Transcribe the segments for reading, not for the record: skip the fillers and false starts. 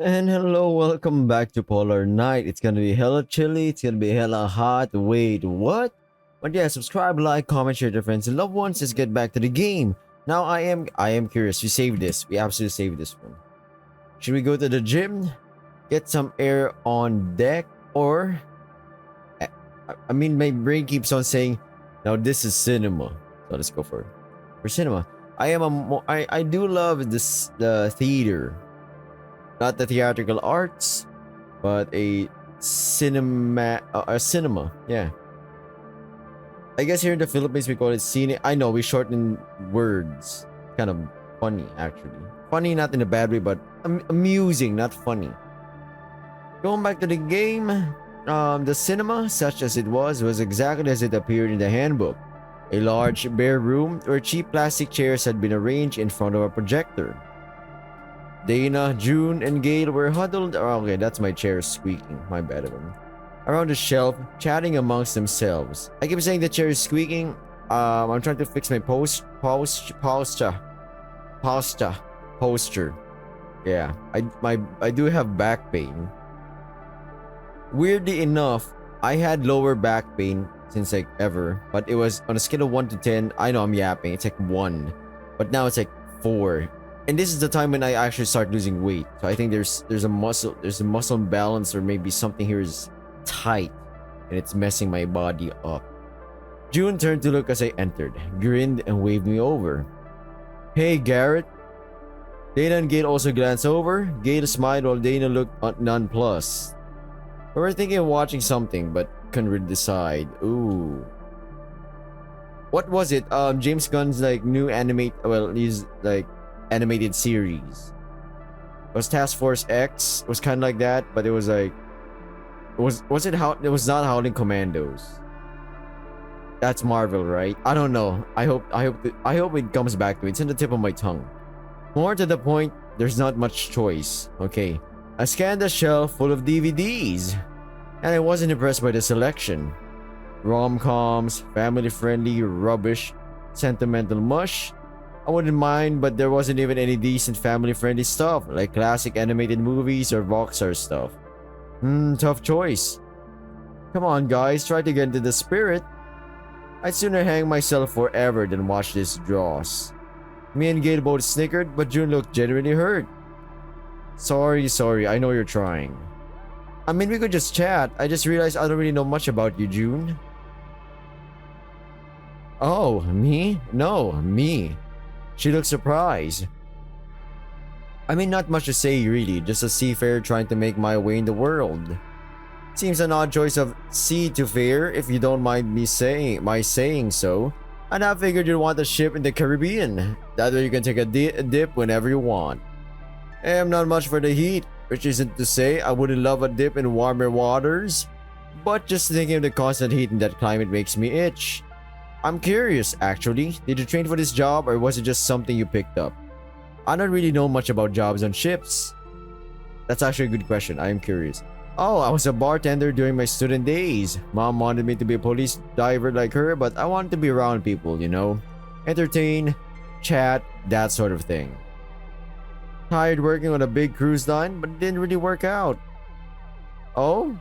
And hello, welcome back to Polar Night. It's gonna be hella chilly, it's gonna be hella hot. Wait, what? But yeah, subscribe, like, comment, share to friends and loved ones. Let's get back to the game. Now I am curious. We saved this. We absolutely saved this one. Should we go to the gym? Get some air on deck? Or I mean my brain keeps on saying, now this is cinema. So let's go for cinema. I do love this the theater. Not the theatrical arts, but a cinema. Yeah. I guess here in the Philippines we call it cine. I know we shorten words. Kind of funny actually. Funny not in a bad way, but amusing, not funny. Going back to the game, the cinema, such as it was exactly as it appeared in the handbook. A large bare room where cheap plastic chairs had been arranged in front of a projector. Dana, June, and Gail were huddled. Oh, okay, that's my chair squeaking. My bad of them. Around the shelf, chatting amongst themselves. I keep saying the chair is squeaking. I'm trying to fix my posture. Yeah, I do have back pain. Weirdly enough, I had lower back pain since like ever, but it was on a scale of 1 to 10. I know I'm yapping. It's like 1, but now it's like 4. And this is the time when I actually start losing weight. So I think there's a muscle imbalance, or maybe something here is tight and it's messing my body up. June turned to look as I entered, grinned and waved me over. Hey Garret. Dana and Gail also glanced over. Gail smiled while Dana looked nonplussed. We were thinking of watching something but couldn't really decide. Ooh. What was it? James Gunn's like new he's like animated series. It was Task Force X. It was kind of like that, but it was like it was not Howling Commandos. That's Marvel, right? I don't know. I hope it comes back to me. It's in the tip of my tongue. More to the point, there's not much choice. Okay. I scanned the shelf full of DVDs, and I wasn't impressed by the selection. Rom-coms, family-friendly rubbish, sentimental mush. I wouldn't mind, but there wasn't even any decent family-friendly stuff, like classic animated movies or Voxar stuff. Tough choice. Come on guys, try to get into the spirit. I'd sooner hang myself forever than watch this dross. Me and Gail both snickered, but June looked genuinely hurt. Sorry, I know you're trying. I mean, we could just chat. I just realized I don't really know much about you, June. Oh, me? No, me. She looked surprised. I mean, not much to say really, just a seafarer trying to make my way in the world. Seems an odd choice of sea to fare, if you don't mind me saying so. And I figured you'd want a ship in the Caribbean. That way you can take a dip whenever you want. I'm not much for the heat, which isn't to say I wouldn't love a dip in warmer waters, but just thinking of the constant heat in that climate makes me itch. I'm curious, actually. Did you train for this job, or was it just something you picked up? I don't really know much about jobs on ships. That's actually a good question. I am curious. Oh, I was a bartender during my student days. Mom wanted me to be a police diver like her, but I wanted to be around people, you know? Entertain, chat, that sort of thing. Tired working on a big cruise line, but it didn't really work out. Oh?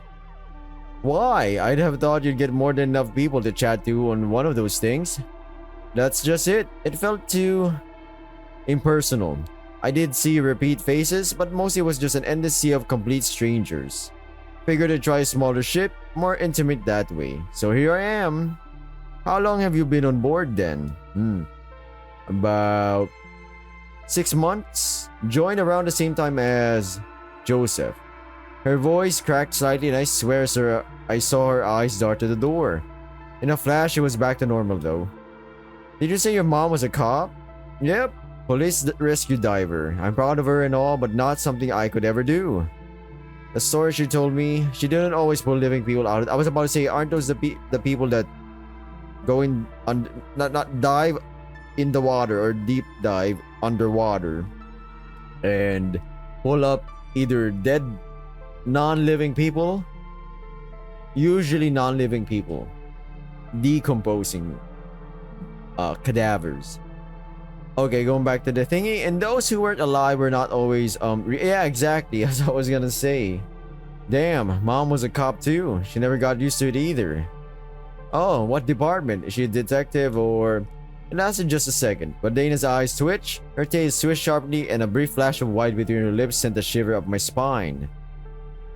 Why? I'd have thought you'd get more than enough people to chat to on one of those things. That's just it. It felt too impersonal. I did see repeat faces, but mostly it was just an endless sea of complete strangers. Figured I'd try a smaller ship, more intimate that way. So here I am. How long have you been on board then? About 6 months. Joined around the same time as Joseph. Her voice cracked slightly and I swear I saw her eyes dart to the door. In a flash, it was back to normal though. Did you say your mom was a cop? Yep. Police rescue diver. I'm proud of her and all, but not something I could ever do. The story she told me, she didn't always pull living people out. I was about to say, aren't those the people that go in, not dive in the water or deep dive underwater and pull up either dead non-living people, usually non-living people, decomposing cadavers. Okay, going back to the thingy. And those who weren't alive were not always, yeah, exactly, as I was gonna say. Damn, mom was a cop too. She never got used to it either. Oh, what department? Is she a detective or... It lasted just a second, but Dana's eyes twitched, her tail swished sharply, and a brief flash of white between her lips sent a shiver up my spine.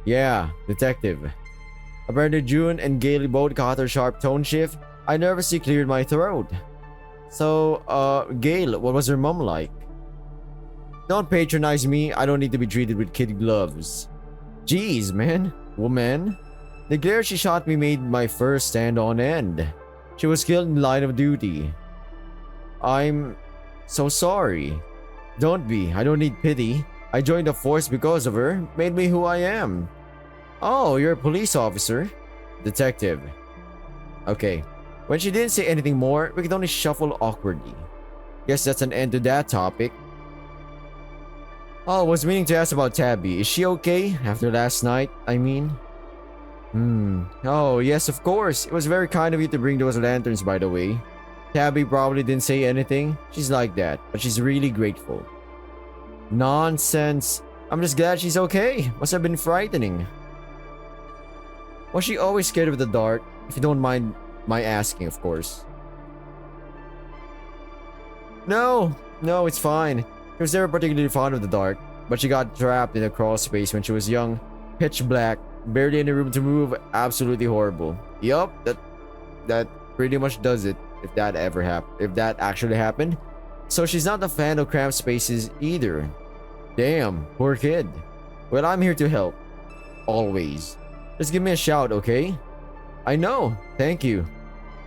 Yeah, detective. Apparently June and Gail both caught her sharp tone shift. I nervously cleared my throat. So, Gail, what was her mom like? Don't patronize me, I don't need to be treated with kid gloves. Jeez, man. Woman. The glare she shot me made my fur stand on end. She was killed in line of duty. I'm so sorry. Don't be, I don't need pity. I joined the force because of her, made me who I am. Oh, you're a police officer? Detective. Okay. When she didn't say anything more, we could only shuffle awkwardly. Guess that's an end to that topic. Oh, I was meaning to ask about Tabby. Is she okay? After last night, I mean? Oh, yes, of course. It was very kind of you to bring those lanterns, by the way. Tabby probably didn't say anything. She's like that, but she's really grateful. Nonsense. I'm just glad she's okay. Must have been frightening. Was she always scared of the dark? If you don't mind my asking, of course. No, it's fine. She was never particularly fond of the dark, but she got trapped in a crawl space when she was young. Pitch black, barely any room to move, absolutely horrible. Yup, that pretty much does it, if that actually happened. So she's not a fan of cramped spaces either. Damn, poor kid. Well, I'm here to help. Always. Just give me a shout, okay? I know, thank you.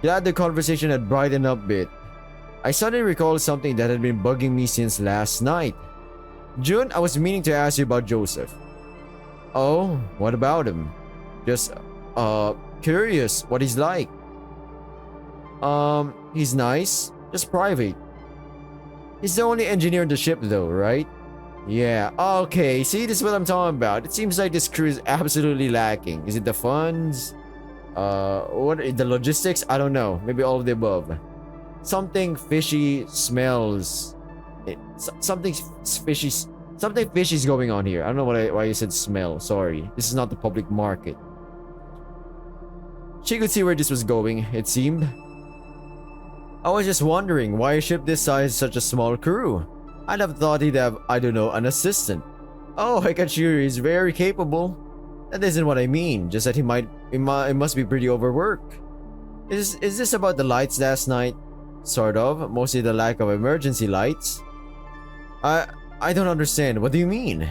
Glad the conversation had brightened up a bit. I suddenly recalled something that had been bugging me since last night. June, I was meaning to ask you about Joseph. Oh, what about him? Just, curious what he's like. He's nice, just private. He's the only engineer on the ship though, right? Yeah, okay, see, this is what I'm talking about. It seems like this crew is absolutely lacking. Is it the funds? What, the logistics? I don't know. Maybe all of the above. Something fishy smells. Something fishy's going on here. I don't know why you said smell. Sorry. This is not the public market. She could see where this was going, it seemed. I was just wondering why a ship this size is such a small crew. I'd have thought he'd have, I don't know, an assistant. Oh, I can assure you he's very capable. That isn't what I mean, just that he must be pretty overworked. Is this about the lights last night? Sort of, mostly the lack of emergency lights. I don't understand, what do you mean?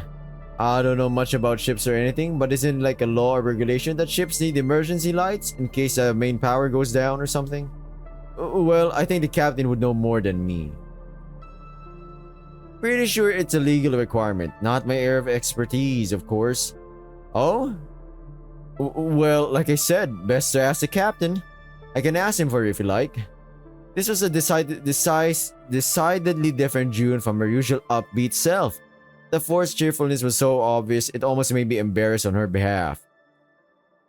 I don't know much about ships or anything, but isn't like a law or regulation that ships need emergency lights in case the main power goes down or something? Well, I think the captain would know more than me. Pretty sure it's a legal requirement, not my area of expertise, of course. Oh? Well, like I said, best to ask the captain. I can ask him for you if you like. This was a decidedly different June from her usual upbeat self. The forced cheerfulness was so obvious, it almost made me embarrassed on her behalf.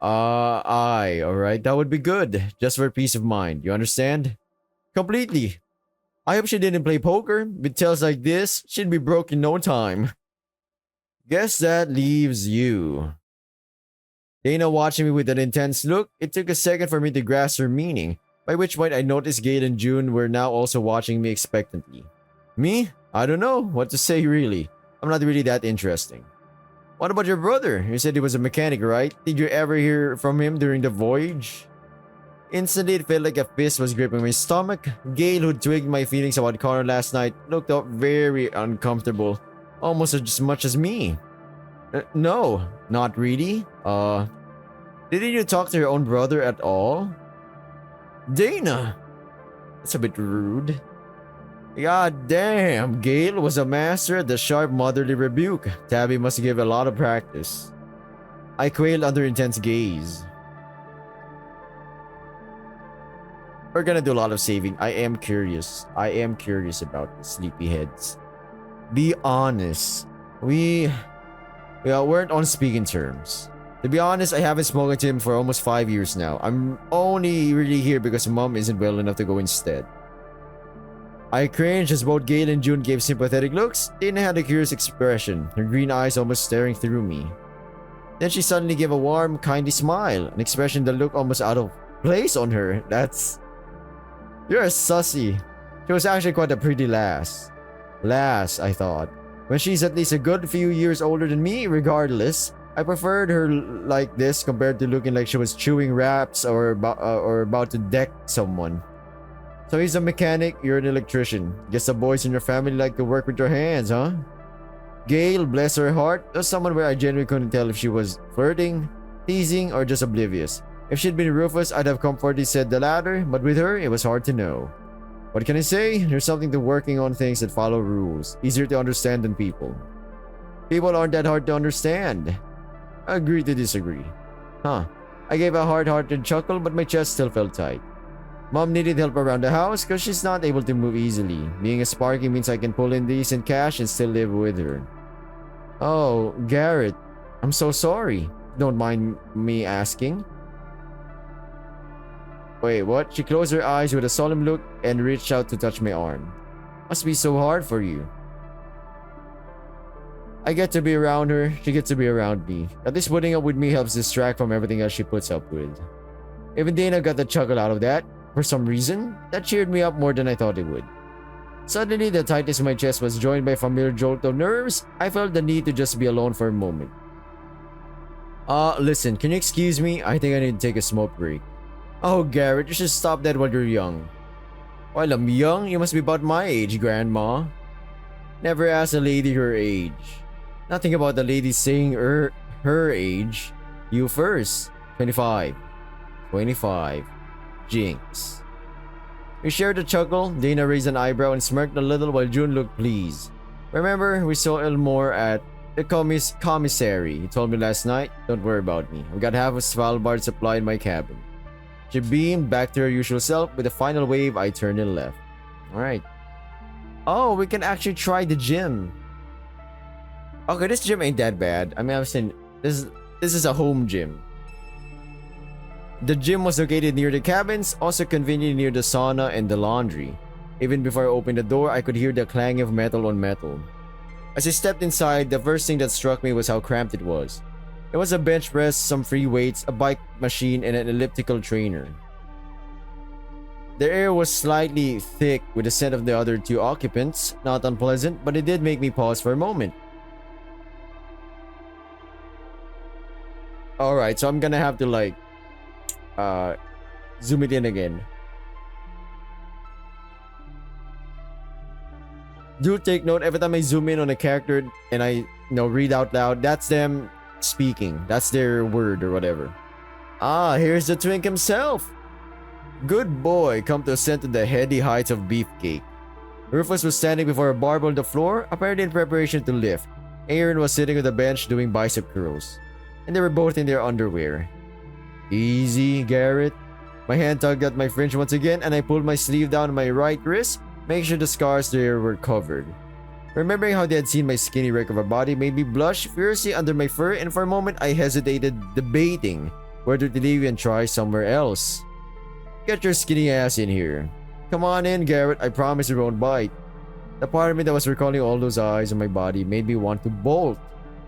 Alright, that would be good, just for peace of mind, you understand? Completely. I hope she didn't play poker. With tales like this, she'd be broke in no time. Guess that leaves you. Dana watching me with an intense look, it took a second for me to grasp her meaning, by which point I noticed Gail and June were now also watching me expectantly. Me? I don't know what to say really. I'm not really that interesting. What about your brother? You said he was a mechanic, right? Did you ever hear from him during the voyage? Instantly, it felt like a fist was gripping my stomach. Gail, who twigged my feelings about Connor last night, looked up very uncomfortable, almost as much as me. No, not really. Didn't you talk to your own brother at all? Dana! That's a bit rude. God damn, Gail was a master at the sharp motherly rebuke. Tabby must give a lot of practice. I quailed under intense gaze. We're gonna do a lot of saving. I am curious about the sleepyheads. Be honest. We weren't on speaking terms. To be honest, I haven't spoken to him for almost 5 years now. I'm only really here because Mom isn't well enough to go instead. I cringed as both Gale and June gave sympathetic looks. Dana had a curious expression, her green eyes almost staring through me. Then she suddenly gave a warm, kindly smile, an expression that looked almost out of place on her. You're a sussy. She was actually quite a pretty lass. Lass, I thought. When she's at least a good few years older than me, regardless, I preferred her like this compared to looking like she was chewing wraps or about to deck someone. So he's a mechanic, you're an electrician. Guess the boys in your family like to work with your hands, huh? Gail, bless her heart, was someone where I genuinely couldn't tell if she was flirting, teasing, or just oblivious. If she'd been Rufus, I'd have comfortably said the latter, but with her, it was hard to know. What can I say? There's something to working on things that follow rules. Easier to understand than people. People aren't that hard to understand. I agree to disagree. Huh. I gave a hard-hearted chuckle, but my chest still felt tight. Mom needed help around the house because she's not able to move easily. Being a Sparky means I can pull in decent cash and still live with her. Oh, Garret. I'm so sorry. Don't mind me asking. Wait, what? She closed her eyes with a solemn look and reached out to touch my arm. Must be so hard for you. I get to be around her, she gets to be around me. At least putting up with me helps distract from everything else she puts up with. Even Dana got the chuckle out of that. For some reason, that cheered me up more than I thought it would. Suddenly, the tightness in my chest was joined by a familiar jolt of nerves. I felt the need to just be alone for a moment. Listen, can you excuse me? I think I need to take a smoke break. Oh, Garret, you should stop that while you're young. While I'm young, you must be about my age, Grandma. Never ask a lady her age. Nothing about the lady saying her age. You first. 25. 25. Jinx. We shared a chuckle. Dana raised an eyebrow and smirked a little while June looked pleased. Remember, we saw Elmore at the commissary. He told me last night, don't worry about me. I've got half of Svalbard supply in my cabin. She beamed back to her usual self. With a final wave, I turned and left. Alright. Oh, we can actually try the gym. Okay, this gym ain't that bad. I mean, I've seen this is a home gym. The gym was located near the cabins, also conveniently near the sauna and the laundry. Even before I opened the door, I could hear the clang of metal on metal. As I stepped inside, the first thing that struck me was how cramped it was. It was a bench press, some free weights, a bike machine, and an elliptical trainer. The air was slightly thick with the scent of the other two occupants, not unpleasant, but it did make me pause for a moment. Alright, so I'm gonna have to like zoom it in again. Do take note, every time I zoom in on a character and I read out loud, that's them speaking. That's their word or whatever. Ah, here's the twink himself. Good boy, come to ascend to the heady heights of beefcake. Rufus was standing before a barbell on the floor, apparently in preparation to lift. Arran was sitting on the bench doing bicep curls. And they were both in their underwear. Easy, Garret. My hand tugged at my fringe once again and I pulled my sleeve down on my right wrist, making sure the scars there were covered. Remembering how they had seen my skinny wreck of a body made me blush fiercely under my fur, and for a moment I hesitated, debating whether to leave and try somewhere else. Get your skinny ass in here. Come on in, Garret, I promise you won't bite. The part of me that was recalling all those eyes on my body made me want to bolt.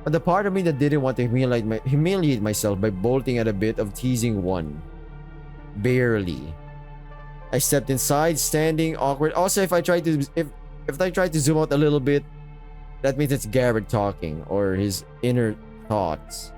But the part of me that didn't want to humiliate myself by bolting at a bit of teasing one. Barely. I stepped inside, standing awkward. Also, if I try to zoom out a little bit, that means it's Garret talking or his inner thoughts.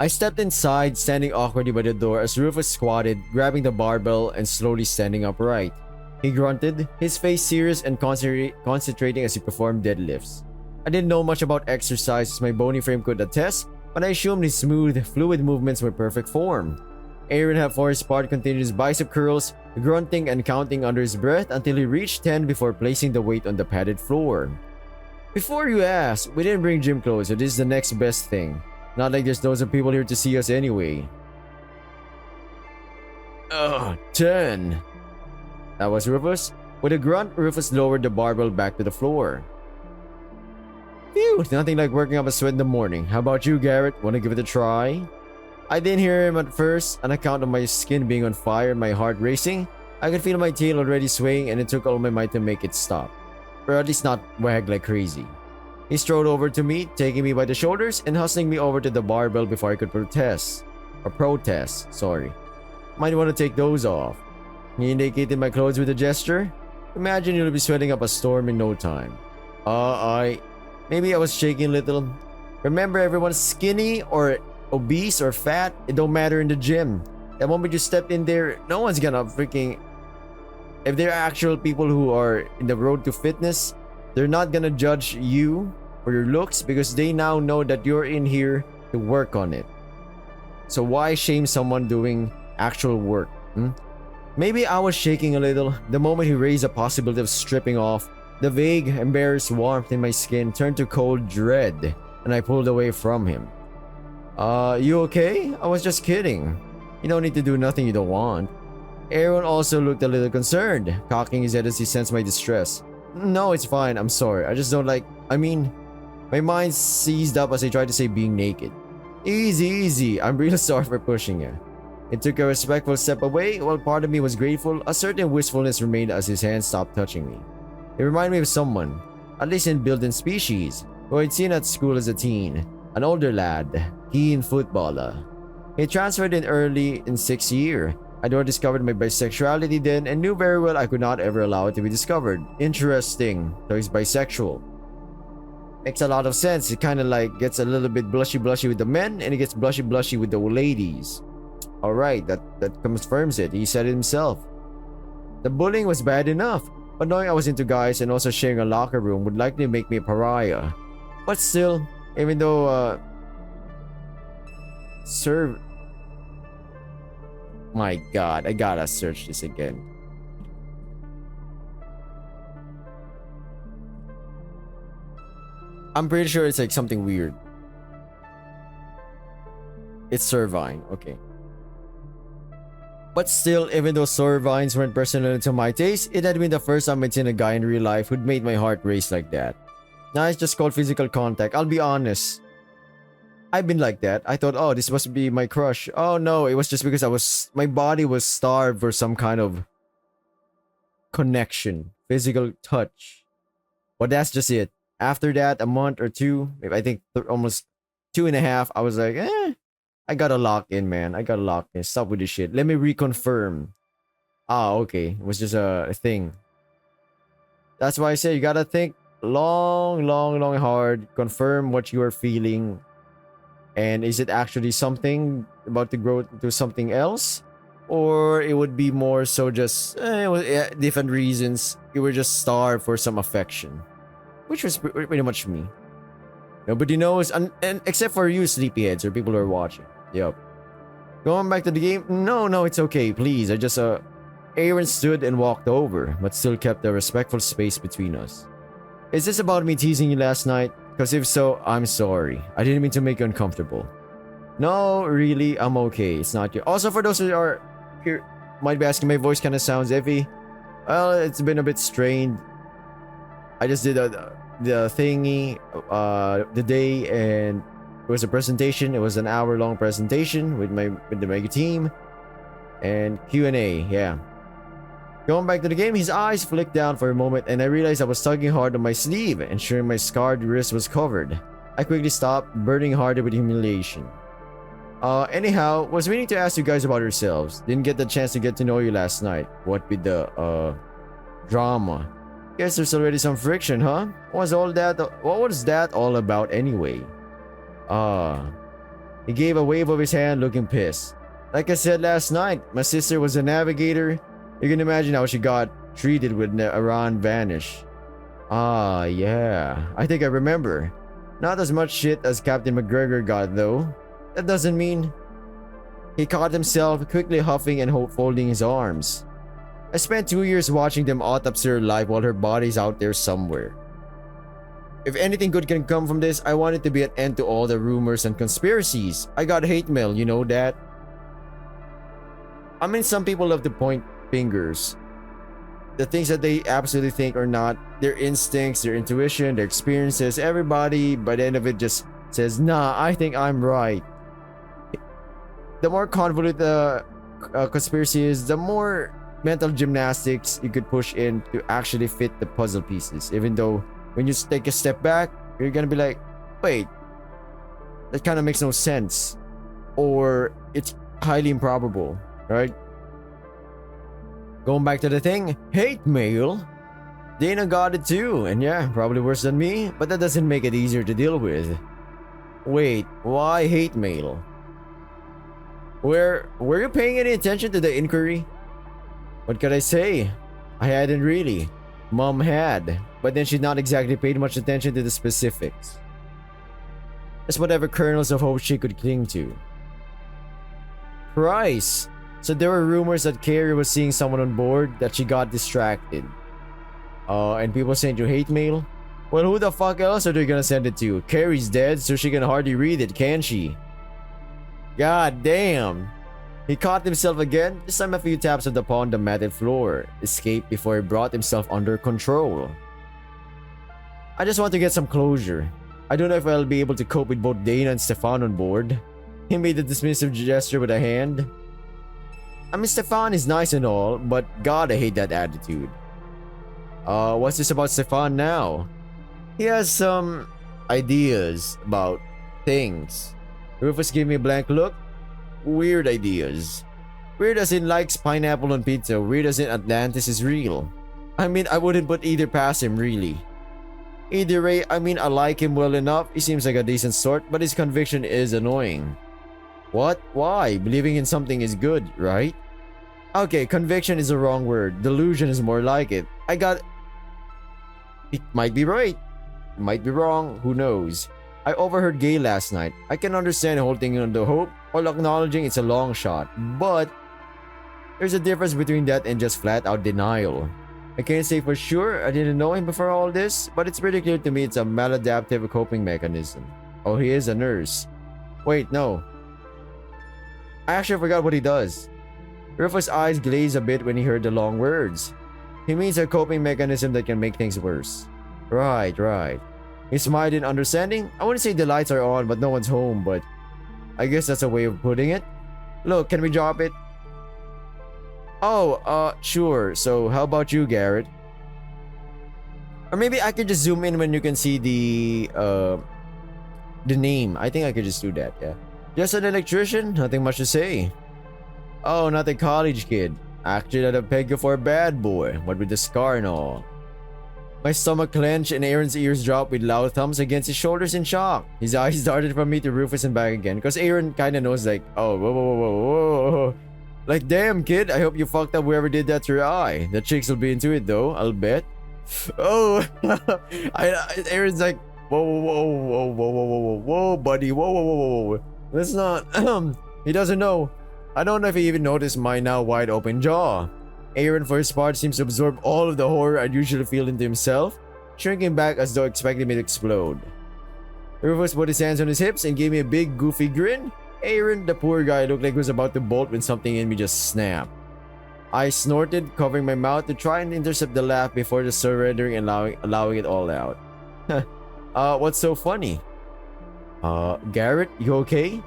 I stepped inside, standing awkwardly by the door as Rufus squatted, grabbing the barbell and slowly standing upright. He grunted, his face serious and concentrating as he performed deadlifts. I didn't know much about exercise as my bony frame could attest, but I assumed his smooth, fluid movements were perfect form. Arran had for his part continued his bicep curls, grunting and counting under his breath until he reached 10 before placing the weight on the padded floor. Before you ask, we didn't bring gym clothes, so this is the next best thing. Not like there's loads of people here to see us anyway. 10. That was Rufus. With a grunt, Rufus lowered the barbell back to the floor. Phew, nothing like working up a sweat in the morning. How about you, Garret? Wanna give it a try? I didn't hear him at first, on account of my skin being on fire and my heart racing. I could feel my tail already swaying and it took all my might to make it stop. Or at least not wag like crazy. He strode over to me, taking me by the shoulders and hustling me over to the barbell before I could protest. Sorry. Might want to take those off. He indicated my clothes with a gesture. Imagine you'll be sweating up a storm in no time. Maybe I was shaking a little. Remember, everyone's skinny or obese or fat. It don't matter in the gym. The moment you step in there, no one's gonna freaking... If they're actual people who are in the road to fitness, they're not gonna judge you for your looks because they now know that you're in here to work on it. So why shame someone doing actual work? Maybe I was shaking a little. The moment he raised a possibility of stripping off, the vague, embarrassed warmth in my skin turned to cold dread, and I pulled away from him. You okay? I was just kidding. You don't need to do nothing you don't want. Arran also looked a little concerned, cocking his head as he sensed my distress. No, it's fine. I'm sorry. I just don't like... my mind seized up as I tried to say being naked. Easy. I'm really sorry for pushing you. It took a respectful step away. While part of me was grateful, a certain wistfulness remained as his hand stopped touching me. It reminded me of someone, at least in built-in species, who I'd seen at school as a teen. An older lad, keen footballer. He transferred in early in 6th year. I'd already discovered my bisexuality then and knew very well I could not ever allow it to be discovered. Interesting. So he's bisexual. Makes a lot of sense. It kind of like gets a little bit blushy with the men and it gets blushy with the ladies. Alright, that confirms it. He said it himself. The bullying was bad enough, but knowing I was into guys and also sharing a locker room would likely make me a pariah. But still, even though my god, I gotta search this again. I'm pretty sure it's like something weird. It's Servine, okay. But still, even though Servines weren't personal to my taste, it had been the first time I'd seen a guy in real life who'd made my heart race like that. Now it's just called physical contact. I'll be honest. I've been like that. I thought, oh, this must be my crush. Oh no, it was just because my body was starved for some kind of connection, physical touch. But that's just it. After that, a month or two, maybe I think almost 2.5, I was like, I gotta lock in, man. I gotta lock in. Stop with this shit. Let me reconfirm. Okay. It was just a thing. That's why I say you gotta think long, hard. Confirm what you are feeling. And is it actually something about to grow to something else? Or it would be more so just different reasons. You were just starved for some affection. Which was pretty much me. Nobody knows, and except for you sleepyheads or people who are watching. Yep. Going back to the game? No, it's okay, please. I just, Arran stood and walked over, but still kept a respectful space between us. Is this about me teasing you last night? Because if so, I'm sorry. I didn't mean to make you uncomfortable. No, really, I'm okay. It's not you. Also, for those who are here, might be asking, my voice kind of sounds iffy. Well, it's been a bit strained. I just did the thingy the day, and it was a presentation. It was an hour-long presentation with my team and Q&A. Yeah. Going back to the game, his eyes flicked down for a moment, and I realized I was tugging hard on my sleeve, ensuring my scarred wrist was covered. I quickly stopped, burning harder with humiliation. Anyhow, was meaning to ask you guys about yourselves. Didn't get the chance to get to know you last night. What with the drama? Guess there's already some friction, huh? What was that all about anyway? He gave a wave of his hand, looking pissed. Like I said last night, my sister was a navigator. You can imagine how she got treated when Arran vanished. Yeah. I think I remember. Not as much shit as Captain McGregor got, though. That doesn't mean... He caught himself, quickly huffing and folding his arms. I spent 2 years watching them autopsy her life while her body's out there somewhere. If anything good can come from this, I want it to be an end to all the rumors and conspiracies. I got hate mail, you know that? I mean, some people love to point fingers. The things that they absolutely think are not their instincts, their intuition, their experiences. Everybody, by the end of it, just says, nah, I think I'm right. The more convoluted the conspiracy is, the more mental gymnastics you could push in to actually fit the puzzle pieces. Even though when you take a step back, you're gonna be like, wait, that kind of makes no sense. Or it's highly improbable, right? Going back to the thing, hate mail. Dana got it too, and yeah, probably worse than me, but that doesn't make it easier to deal with. Wait, why hate mail? Were you paying any attention to the inquiry? What could I say? I hadn't really. Mom had, but then she'd not exactly paid much attention to the specifics. Just whatever kernels of hope she could cling to. Christ! So there were rumors that Carrie was seeing someone on board, that she got distracted. And people sent you hate mail? Well, who the fuck else are they gonna send it to? Carrie's dead, so she can hardly read it, can she? God damn! He caught himself again, this time a few taps upon the matted floor. Escaped before he brought himself under control. I just want to get some closure. I don't know if I'll be able to cope with both Dana and Stefan on board. He made a dismissive gesture with a hand. I mean, Stefan is nice and all, but God, I hate that attitude. What's this about Stefan now? He has some ideas about things. Rufus gave me a blank look. Weird ideas. Weird as in likes pineapple on pizza. Weird as in Atlantis is real. I mean, I wouldn't put either past him, really. Either way, I mean, I like him well enough. He seems like a decent sort, but his conviction is annoying. What? Why? Believing in something is good, right? Okay, conviction is the wrong word. Delusion is more like it. It might be right. It might be wrong. Who knows? I overheard Gay last night. I can understand holding on to hope while acknowledging it's a long shot. But there's a difference between that and just flat out denial. I can't say for sure I didn't know him before all this, but it's pretty clear to me it's a maladaptive coping mechanism. Oh, he is a nurse. Wait, no. I actually forgot what he does. Rufus' eyes glazed a bit when he heard the long words. He means a coping mechanism that can make things worse. Right. He smiled in understanding. I wouldn't say the lights are on but no one's home, but I guess that's a way of putting it. Look, can we drop it? Oh, sure. So how about you, Garret? Or maybe I could just zoom in when you can see the name. I think I could just do that, yeah. Just an electrician? Nothing much to say. Oh, not a college kid. Actually, I'd have pegged you for a bad boy, what with the scar and all. My stomach clenched and Aaron's ears dropped with loud thumps against his shoulders in shock. His eyes darted from me to Rufus and back again, because Aaron kinda knows like, oh, whoa. Like, damn kid, I hope you fucked up whoever did that to your eye. The chicks will be into it though, I'll bet. Oh, Aaron's like, whoa, buddy, whoa. Let's not, he doesn't know. I don't know if he even noticed my now wide open jaw. Aaron, for his part, seems to absorb all of the horror I'd usually feel into himself, shrinking back as though expecting me to explode. Rufus put his hands on his hips and gave me a big, goofy grin. Aaron, the poor guy, looked like he was about to bolt when something in me just snapped. I snorted, covering my mouth to try and intercept the laugh before the surrendering and allowing it all out. What's so funny? Garret, you okay?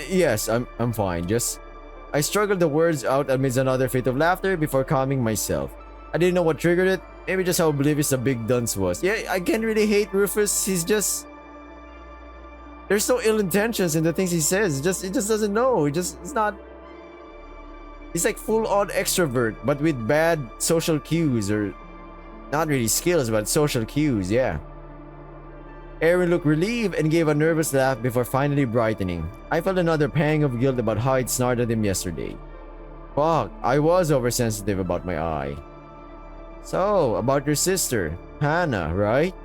Yes, I'm fine. I struggled the words out amidst another fit of laughter before calming myself. I didn't know what triggered it. Maybe just how oblivious the big dunce was. Yeah, I can't really hate Rufus. He's just... There's no ill intentions in the things he says. He just doesn't know. It's not... He's like full-on extrovert, but with bad social cues, or... Not really skills, but social cues, yeah. Aaron looked relieved and gave a nervous laugh before finally brightening. I felt another pang of guilt about how I'd snarled at him yesterday. Fuck, I was oversensitive about my eye. So, about your sister, Hannah, right?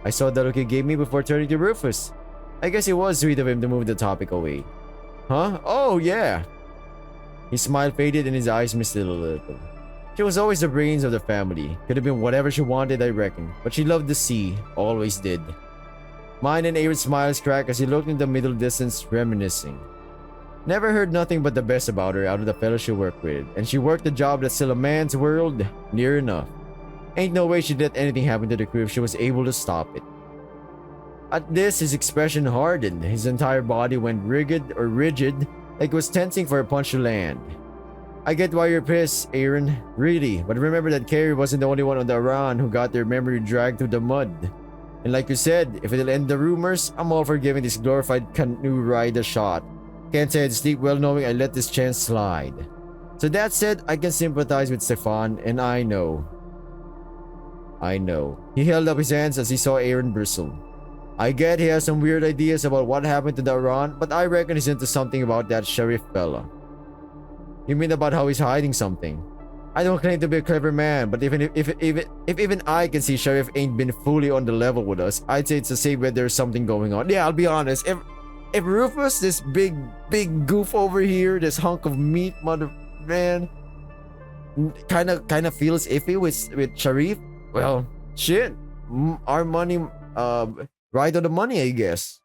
I saw the look he gave me before turning to Rufus. I guess it was sweet of him to move the topic away. Huh? Oh, yeah. His smile faded and his eyes misted a little. She was always the brains of the family. Could have been whatever she wanted, I reckon. But she loved the sea. Always did. Mine and Aaron's smiles cracked as he looked in the middle distance, reminiscing. Never heard nothing but the best about her out of the fellows she worked with, and she worked a job that's still a man's world, near enough. Ain't no way she'd let anything happen to the crew if she was able to stop it. At this, his expression hardened. His entire body went rigid, like it was tensing for a punch to land. I get why you're pissed, Aaron. Really. But remember that Carrie wasn't the only one on the Arran who got their memory dragged through the mud. And like you said, if it'll end the rumors, I'm all for giving this glorified canoe ride a shot. Can't say I'd sleep well knowing I let this chance slide. So that said, I can sympathize with Stefan, and I know. He held up his hands as he saw Aaron bristle. I get he has some weird ideas about what happened to the Arran, but I reckon he's into something about that sheriff fella. You mean about how he's hiding something? I don't claim to be a clever man, but if even I can see Sheriff ain't been fully on the level with us, I'd say it's a safe bet there's something going on. Yeah, I'll be honest. If Rufus, this big goof over here, this hunk of meat, mother man, kind of feels iffy with Sharif, well, shit, our money, right on the money, I guess.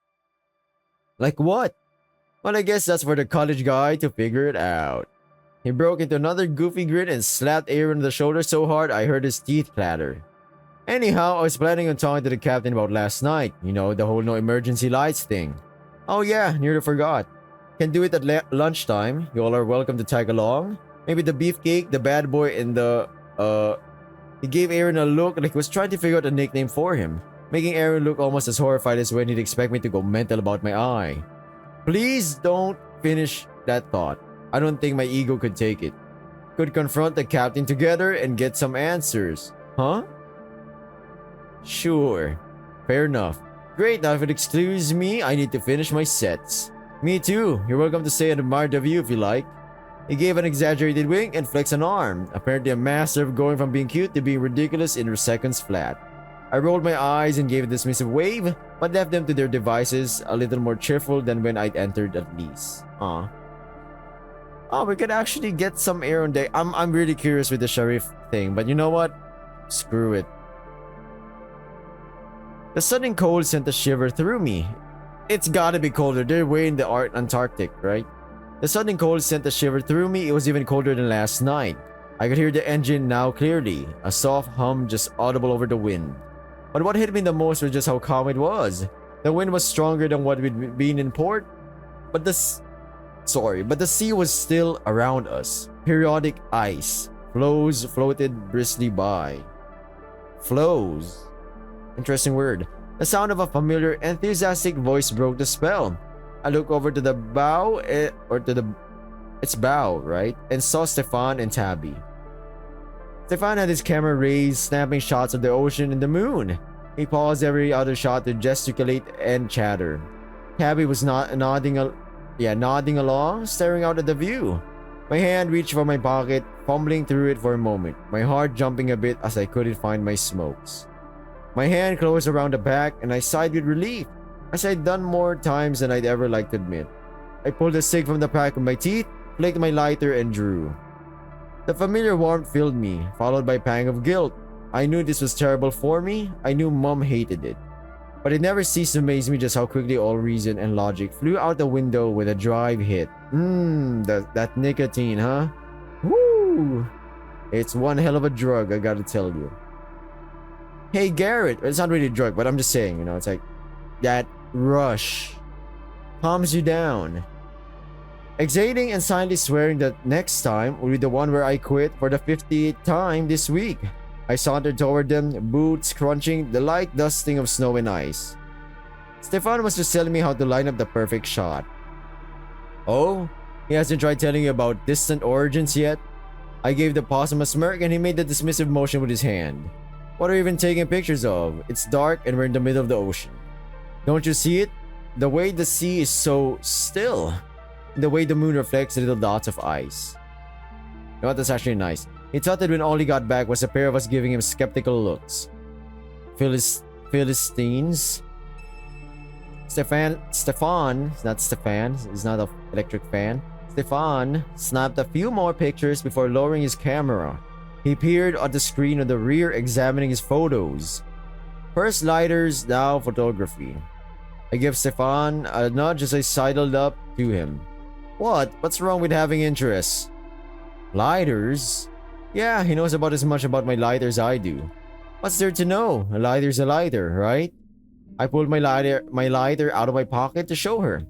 Like what? Well, I guess that's for the college guy to figure it out. He broke into another goofy grin and slapped Aaron on the shoulder so hard I heard his teeth clatter. Anyhow, I was planning on talking to the captain about last night. You know, the whole no emergency lights thing. Oh yeah, nearly forgot. Can do it at lunchtime. You all are welcome to tag along. Maybe the beefcake, the bad boy, and the, He gave Aaron a look like he was trying to figure out a nickname for him, making Aaron look almost as horrified as when he'd expect me to go mental about my eye. Please don't finish that thought. I don't think my ego could take it. Could confront the captain together and get some answers. Huh? Sure. Fair enough. Great, now if it excludes me, I need to finish my sets. Me too. You're welcome to stay and admire the view if you like. He gave an exaggerated wink and flexed an arm, apparently a master of going from being cute to being ridiculous in seconds flat. I rolled my eyes and gave a dismissive wave, but left them to their devices, a little more cheerful than when I'd entered at least. Oh, we could actually get some air on day. I'm really curious with the sheriff thing, but you know what? Screw it. The sudden cold sent a shiver through me. It's gotta be colder. They're way in the Antarctic, right? The sudden cold sent a shiver through me. It was even colder than last night. I could hear the engine now clearly, a soft hum just audible over the wind. But what hit me the most was just how calm it was. The wind was stronger than what we'd been in port, but the sea was still around us. Periodic ice. Floes floated briskly by. Flows. Interesting word. The sound of a familiar, enthusiastic voice broke the spell. I looked over to the bow, its bow, right? And saw Stefan and Tabby. Stefan had his camera raised, snapping shots of the ocean and the moon. He paused every other shot to gesticulate and chatter. Tabby was nodding along, staring out at the view. My hand reached for my pocket, fumbling through it for a moment, my heart jumping a bit as I couldn't find my smokes. My hand closed around the back and I sighed with relief, as I'd done more times than I'd ever like to admit. I pulled a cig from the pack with my teeth, flicked my lighter and drew. The familiar warmth filled me, followed by a pang of guilt. I knew this was terrible for me. I knew Mom hated it. But it never ceased to amaze me just how quickly all reason and logic flew out the window with a drive hit. That nicotine, huh? Woo! It's one hell of a drug, I gotta tell you. Hey, Garret. It's not really a drug, but I'm just saying, you know, it's like that rush calms you down. Exhaling and silently swearing that next time will be the one where I quit for the 50th time this week. I sauntered toward them, boots crunching, the light dusting of snow and ice. Stefan was just telling me how to line up the perfect shot. Oh? He hasn't tried telling you about distant origins yet? I gave the possum a smirk and he made the dismissive motion with his hand. What are you even taking pictures of? It's dark and we're in the middle of the ocean. Don't you see it? The way the sea is so still. The way the moon reflects little dots of ice. You know what? That's actually nice. He thought that when all he got back was a pair of us giving him skeptical looks. Philistines. Stefan, not Stefan, he's not an electric fan. Stefan snapped a few more pictures before lowering his camera. He peered at the screen on the rear, examining his photos. First lighters, now photography. I give Stefan a nudge as I sidled up to him. What's wrong with having interests? Lighters? Yeah, he knows about as much about my lighter as I do. What's there to know? A lighter's a lighter, right? I pulled my lighter out of my pocket to show her.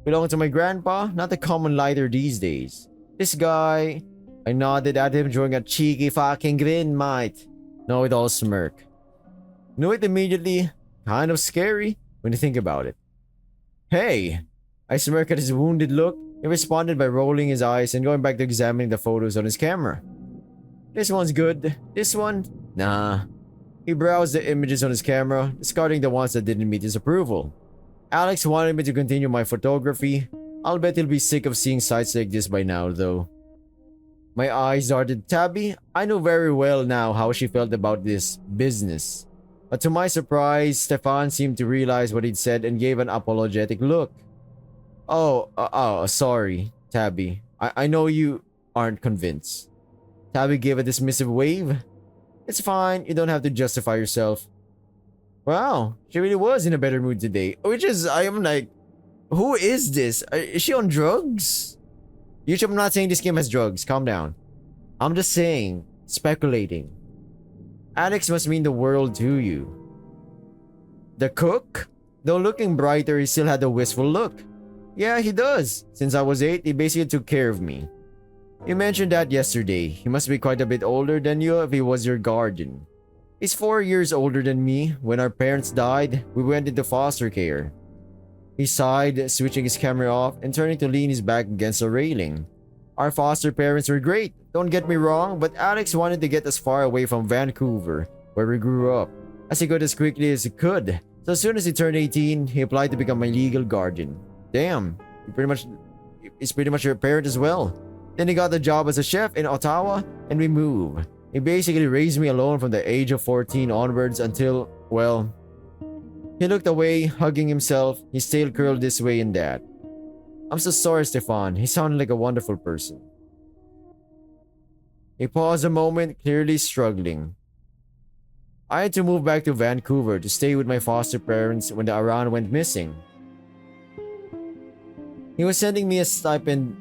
Belonged to my grandpa, not a common lighter these days. This guy, I nodded at him, drawing a cheeky fucking grin, mate. No, with all smirk. Knew it immediately. Kind of scary when you think about it. Hey! I smirked at his wounded look. He responded by rolling his eyes and going back to examining the photos on his camera. This one's good. This one? Nah. He browsed the images on his camera, discarding the ones that didn't meet his approval. Alex wanted me to continue my photography. I'll bet he'll be sick of seeing sights like this by now, though. My eyes darted Tabby. I knew very well now how she felt about this business. But to my surprise, Stefan seemed to realize what he'd said and gave an apologetic look. Sorry, Tabby. I know you aren't convinced. Tabby gave a dismissive wave. It's fine, you don't have to justify yourself. Wow, she really was in a better mood today. I am like, who is this? Is she on drugs? YouTube, I'm not saying this game has drugs. Calm down. I'm just saying, speculating. Alex must mean the world to you. The cook? Though looking brighter, he still had a wistful look. Yeah, he does. Since I was 8, he basically took care of me. You mentioned that yesterday. He must be quite a bit older than you if he was your guardian. He's 4 years older than me. When our parents died, we went into foster care. He sighed, switching his camera off and turning to lean his back against the railing. Our foster parents were great, don't get me wrong, but Alex wanted to get as far away from Vancouver, where we grew up, as he could as quickly as he could. So as soon as he turned 18, he applied to become my legal guardian. Damn, he's pretty much your parent as well. Then he got the job as a chef in Ottawa, and we moved. He basically raised me alone from the age of 14 onwards until, well... He looked away, hugging himself, his tail curled this way and that. I'm so sorry, Stefan. He sounded like a wonderful person. He paused a moment, clearly struggling. I had to move back to Vancouver to stay with my foster parents when the Arran went missing. He was sending me a stipend...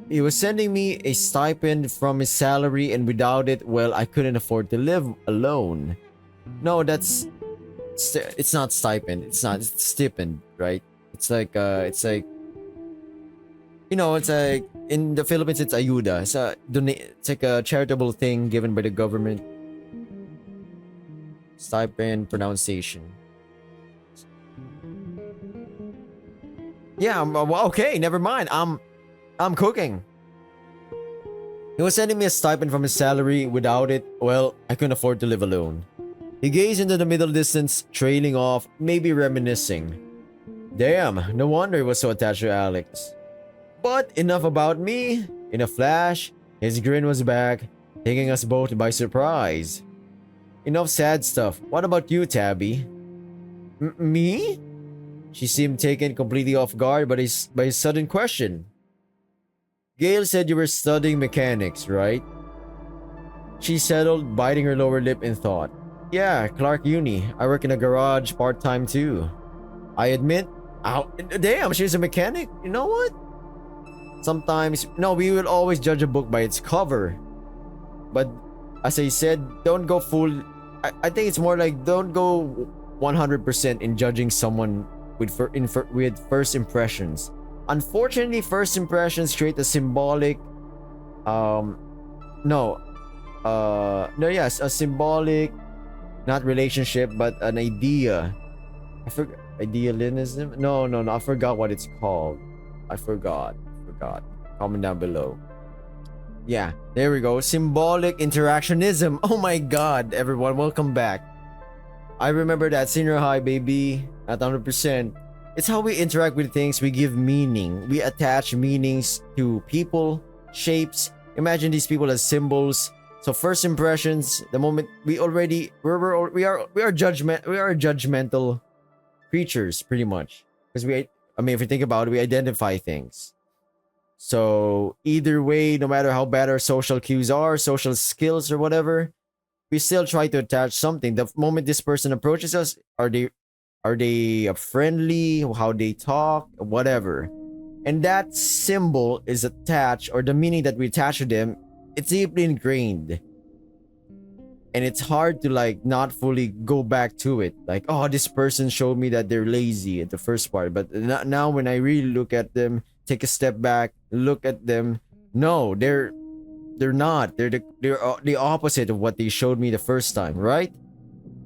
He was sending me a stipend from his salary, and without it, well, I couldn't afford to live alone. No, it's not stipend. It's stipend, right? It's like, it's like in the Philippines, it's ayuda. It's like a charitable thing given by the government. Stipend pronunciation. Yeah, okay, never mind. I'm cooking. He was sending me a stipend from his salary. Without it, well, I couldn't afford to live alone. He gazed into the middle distance, trailing off, maybe reminiscing. Damn, no wonder he was so attached to Alex. But enough about me. In a flash, his grin was back, taking us both by surprise. Enough sad stuff. What about you, Tabby? Me? She seemed taken completely off guard by his sudden question. Gail said you were studying mechanics, right? She settled, biting her lower lip in thought. Yeah, Clark Uni. I work in a garage part-time too. I admit, damn, she's a mechanic? You know what? Sometimes, no, we will always judge a book by its cover. But as I said, don't go full... I think it's more like don't go 100% in judging someone with first impressions. Unfortunately, first impressions create a symbolic... a symbolic... Not relationship, but an idea. I forgot. Idealism? No. I forgot what it's called. I forgot. Comment down below. Yeah, there we go. Symbolic interactionism. Oh my god, everyone. Welcome back. I remember that senior high, baby. At 100%. It's how we interact with things. We give meaning. We attach meanings to people, shapes. Imagine these people as symbols. So first impressions, the moment we are judgmental creatures pretty much, because if you think about it, we identify things. So either way, no matter how bad our social cues are, social skills or whatever, we still try to attach something. The moment this person approaches us, are they friendly, how they talk, whatever, and that symbol is attached, or the meaning that we attach to them, it's deeply ingrained, and it's hard to not fully go back to it. Oh, this person showed me that they're lazy at the first part, but now when I really look at them, take a step back, look at them, No, they're not. They're the opposite of what they showed me the first time, right?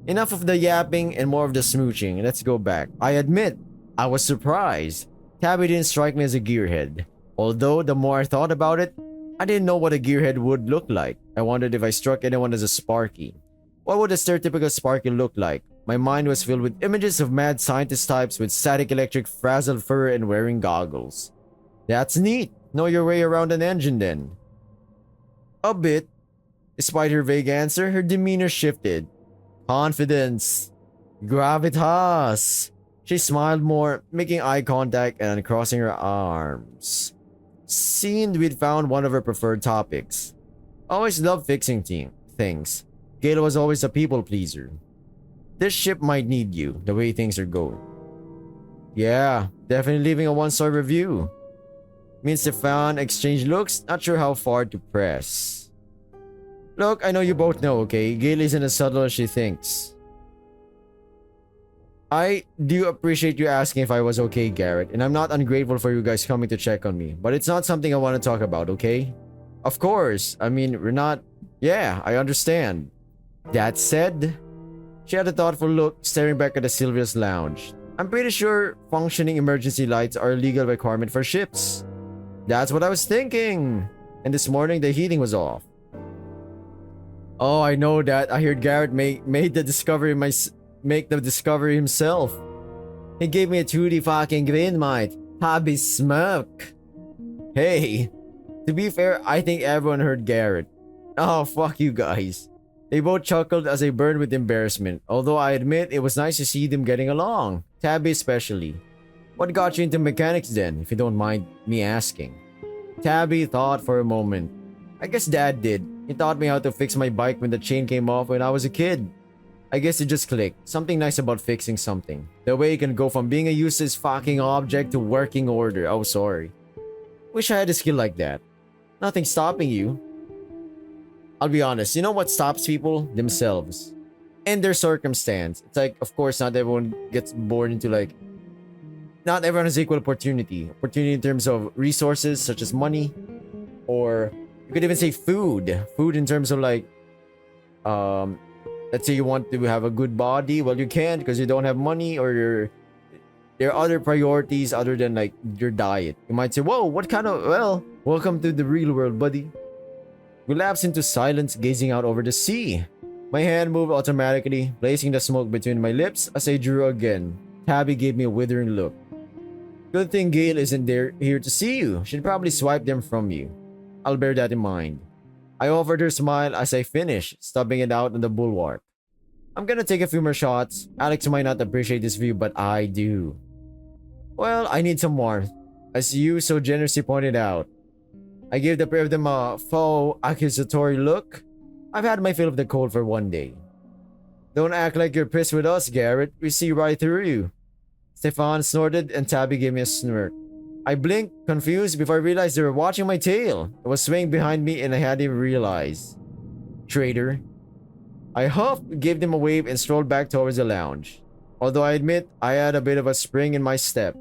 Enough of the yapping and more of the smooching. Let's go back. I admit, I was surprised. Tabby didn't strike me as a gearhead. Although the more I thought about it, I didn't know what a gearhead would look like. I wondered if I struck anyone as a Sparky. What would a stereotypical Sparky look like? My mind was filled with images of mad scientist types with static electric frazzled fur and wearing goggles. That's neat. Know your way around an engine then. A bit. Despite her vague answer, her demeanor shifted. Confidence. Gravitas. She smiled more, making eye contact and uncrossing her arms. Seemed we'd found one of her preferred topics. Always loved fixing things. Gail was always a people pleaser. This ship might need you, the way things are going. Yeah, definitely leaving a 1-star review. Me and Stefan exchange looks, not sure how far to press. Look, I know you both know, okay? Gail isn't as subtle as she thinks. I do appreciate you asking if I was okay, Garret, and I'm not ungrateful for you guys coming to check on me, but it's not something I want to talk about, okay? Of course, I mean, we're not... Yeah, I understand. That said, she had a thoughtful look, staring back at the Sylvia's lounge. I'm pretty sure functioning emergency lights are a legal requirement for ships. That's what I was thinking. And this morning, the heating was off. Oh, I know that. I heard Garret made the discovery make the discovery himself. He gave me a 2D fucking grin, mate. Hobby smoke. Hey, to be fair, I think everyone heard Garret. Oh, fuck you guys. They both chuckled as they burned with embarrassment, although I admit it was nice to see them getting along. Tabby especially. What got you into mechanics then, if you don't mind me asking? Tabby thought for a moment. I guess Dad did. He taught me how to fix my bike when the chain came off when I was a kid. I guess it just clicked. Something nice about fixing something. The way you can go from being a useless fucking object to working order. Oh, sorry. Wish I had a skill like that. Nothing stopping you. I'll be honest, you know what stops people? Themselves. And their circumstance. It's like, of course, not everyone gets born into like... Not everyone has equal opportunity. Opportunity in terms of resources, such as money. Or you could even say food. Food in terms of like... Let's say you want to have a good body. Well, you can't because you don't have money or there are other priorities other than like your diet. You might say, whoa, what kind of... Well, welcome to the real world, buddy. We lapsed into silence, gazing out over the sea. My hand moved automatically, placing the smoke between my lips as I drew again. Tabby gave me a withering look. Good thing Gail isn't here to see you. She'd probably swipe them from you. I'll bear that in mind. I offered her a smile as I finished, stubbing it out on the bulwark. I'm gonna take a few more shots. Alex might not appreciate this view, but I do. Well, I need some warmth, as you so generously pointed out. I gave the pair of them a faux accusatory look. I've had my fill of the cold for one day. Don't act like you're pissed with us, Garret. We see right through you. Stefan snorted and Tabby gave me a smirk. I blinked, confused, before I realized they were watching my tail. It was swaying behind me and I hadn't even realized. Traitor. I huffed, gave them a wave, and strolled back towards the lounge. Although I admit, I had a bit of a spring in my step.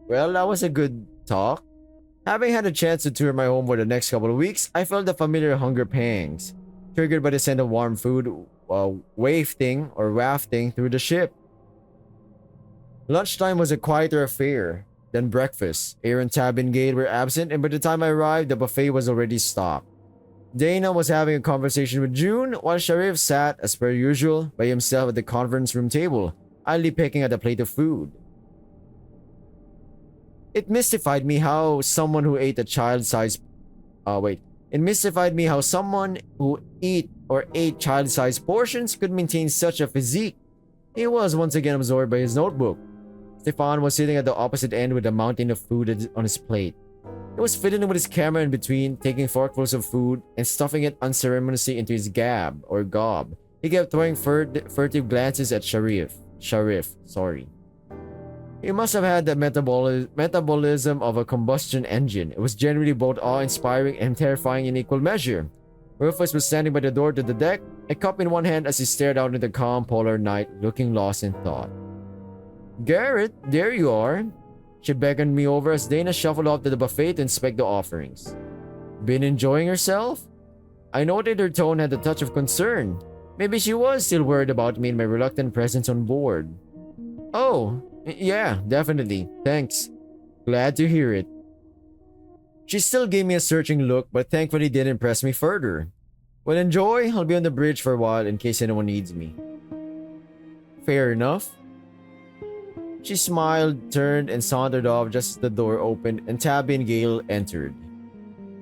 Well, that was a good talk. Having had a chance to tour my home for the next couple of weeks, I felt the familiar hunger pangs, triggered by the scent of warm food, wafting through the ship. Lunchtime was a quieter affair than breakfast. Arran, Tab, and Gail were absent, and by the time I arrived, the buffet was already stocked. Dana was having a conversation with June, while Sharif sat, as per usual, by himself at the conference room table, idly picking at a plate of food. It mystified me how someone who ate child-sized child-sized portions could maintain such a physique. He was once again absorbed by his notebook. Stefan was sitting at the opposite end with a mountain of food on his plate. He was fiddling with his camera in between, taking forkfuls of food and stuffing it unceremoniously into his gob. He kept throwing furtive glances at Sharif. He must have had the metabolism of a combustion engine. It was generally both awe-inspiring and terrifying in equal measure. Rufus was standing by the door to the deck, a cup in one hand as he stared out into the calm polar night, looking lost in thought. Garret, there you are. She beckoned me over as Dana shuffled off to the buffet to inspect the offerings. Been enjoying herself? I noted her tone had a touch of concern. Maybe she was still worried about me and my reluctant presence on board. Oh, yeah, definitely. Thanks. Glad to hear it. She still gave me a searching look, but thankfully didn't press me further. Well, enjoy. I'll be on the bridge for a while in case anyone needs me. Fair enough. She smiled, turned, and sauntered off just as the door opened and Tabby and Gale entered.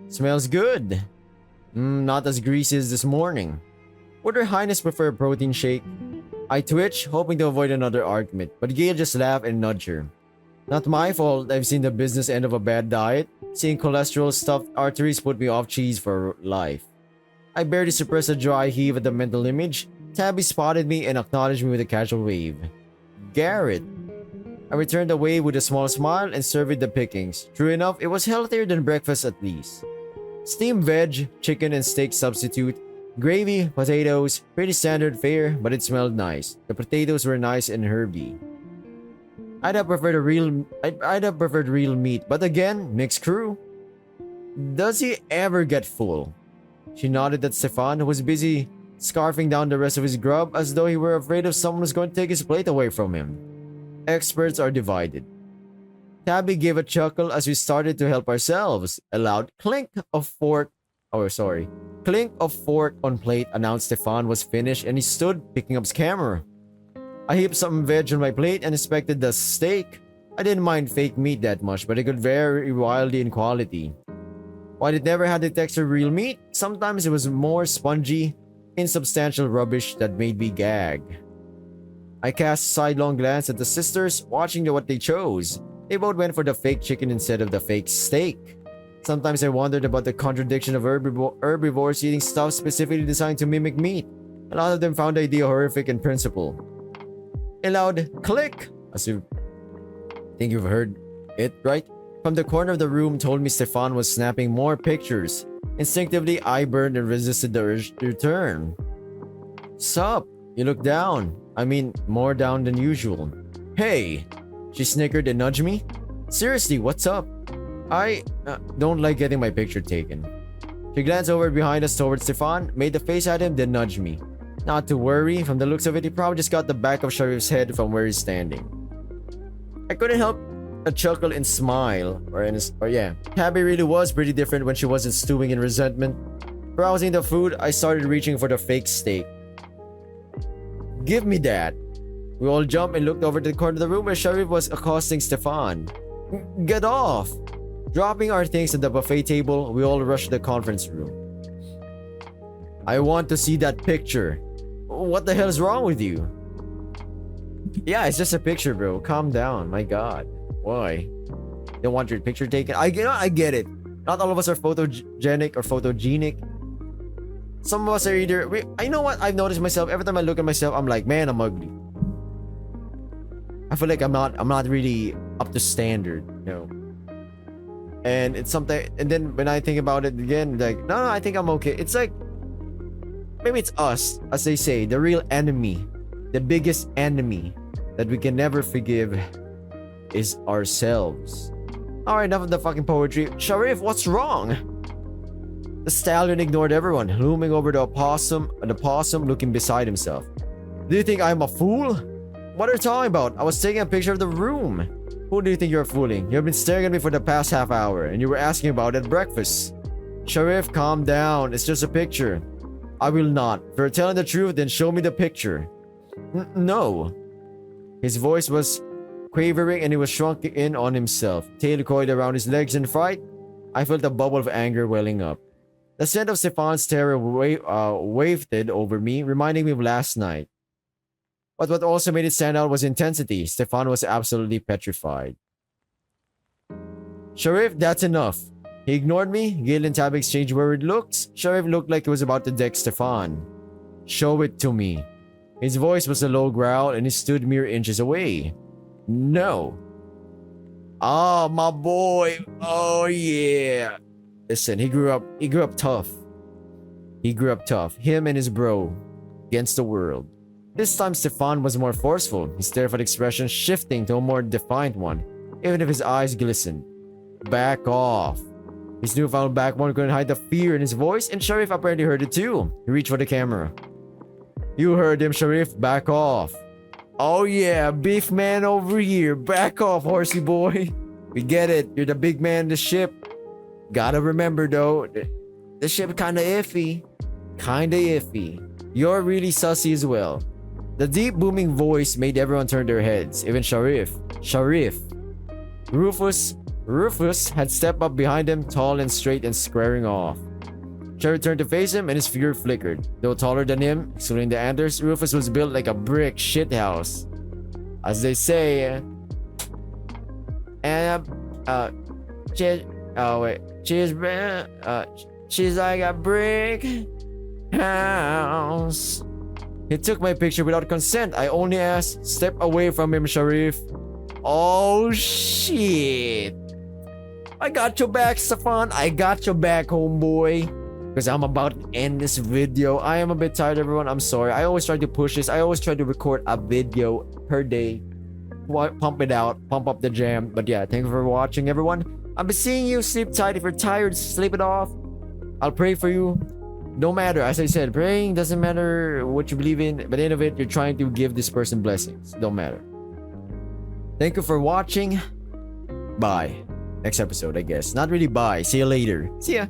Smells good. Not as greasy as this morning. Would Her Highness prefer a protein shake? I twitched, hoping to avoid another argument, but Gale just laughed and nudged her. Not my fault I've seen the business end of a bad diet. Seeing cholesterol-stuffed arteries put me off cheese for life. I barely suppressed a dry heave at the mental image. Tabby spotted me and acknowledged me with a casual wave. Garret. I returned the wave with a small smile and surveyed the pickings. True enough, it was healthier than breakfast at least. Steamed veg, chicken and steak substitute, gravy, potatoes, pretty standard fare, but it smelled nice. The potatoes were nice and herby. I'd have preferred real meat, but again, mixed crew. Does he ever get full? She nodded at Stefan, who was busy scarfing down the rest of his grub as though he were afraid of someone was going to take his plate away from him. Experts are divided. Tabby gave a chuckle as we started to help ourselves. A loud clink of fork on plate announced Stefan was finished and he stood picking up his camera. I heaped some veg on my plate and inspected the steak. I didn't mind fake meat that much, but it could vary wildly in quality. While it never had the texture of real meat, sometimes it was more spongy, insubstantial rubbish that made me gag. I cast a sidelong glance at the sisters, watching what they chose. They both went for the fake chicken instead of the fake steak. Sometimes I wondered about the contradiction of herbivores eating stuff specifically designed to mimic meat. A lot of them found the idea horrific in principle. A loud click, as you think you've heard it, right? From the corner of the room told me Stefan was snapping more pictures. Instinctively, I burned and resisted the urge to return. Sup? You look down. I mean, more down than usual. Hey! She snickered and nudged me. Seriously, what's up? I don't like getting my picture taken. She glanced over behind us towards Stefan, made a face at him, then nudged me. Not to worry, from the looks of it, he probably just got the back of Sharif's head from where he's standing. I couldn't help a chuckle and smile. Tabby really was pretty different when she wasn't stewing in resentment. Browsing the food, I started reaching for the fake steak. Give me that. We all jumped and looked over to the corner of the room where Sharif was accosting Stefan. Get off! Dropping our things at the buffet table, we all rushed to the conference room. I want to see that picture. What the hell is wrong with you? Yeah, it's just a picture, bro. Calm down. My god. Why? You don't want your picture taken? I get it. Not all of us are photogenic or photogenic. Some of us are either... I know what I've noticed myself. Every time I look at myself, I'm like, man, I'm ugly. I feel like I'm not really up to standard, you know. And it's something... And then when I think about it again, like, no, I think I'm okay. It's like... Maybe it's us, as they say, the real enemy. The biggest enemy that we can never forgive is ourselves. Alright, enough of the fucking poetry. Sharif, what's wrong? The stallion ignored everyone, looming over the possum looking beside himself. Do you think I'm a fool? What are you talking about? I was taking a picture of the room. Who do you think you're fooling? You've been staring at me for the past half hour, and you were asking about it at breakfast. Sharif, calm down. It's just a picture. I will not. If you're telling the truth, then show me the picture. No. His voice was quavering and he was shrunk in on himself. Tail coiled around his legs in fright. I felt a bubble of anger welling up. The scent of Stefan's terror wafted over me, reminding me of last night. But what also made it stand out was intensity. Stefan was absolutely petrified. Sharif, that's enough. He ignored me. Gil and Tab exchanged worried looks. Sharif looked like he was about to deck Stefan. Show it to me. His voice was a low growl and he stood mere inches away. No. Oh, my boy. Oh, yeah. Listen, he grew up tough. He grew up tough. Him and his bro. Against the world. This time, Stefan was more forceful, his terrified expression shifting to a more defiant one. even if his eyes glistened. Back off. His newfound backbone couldn't hide the fear in his voice, and Sharif apparently heard it too. He reached for the camera. You heard him, Sharif. Back off. Oh yeah, beef man over here. Back off, horsey boy. We get it. You're the big man in the ship. Gotta remember though, the ship kinda iffy. Kinda iffy. You're really sussy as well. The deep booming voice made everyone turn their heads, even Sharif. Rufus had stepped up behind him, tall and straight and squaring off. Sharif turned to face him and his fear flickered. Though taller than him, excluding the antlers, Rufus was built like a brick shithouse. As they say, she's like a brick house. He took my picture without consent. I only asked, step away from him, Sharif. Oh shit. I got your back, Stefan. I got your back, homeboy. Because I'm about to end this video. I am a bit tired, everyone. I'm sorry. I always try to push this. I always try to record a video per day. Pump it out. Pump up the jam. But yeah, thank you for watching, everyone. I'll be seeing you. Sleep tight. If you're tired, sleep it off. I'll pray for you. No matter, as I said, praying doesn't matter what you believe in. But at the end of it, you're trying to give this person blessings. Don't matter. Thank you for watching. Bye. Next episode, I guess. Not really bye. See you later. See ya.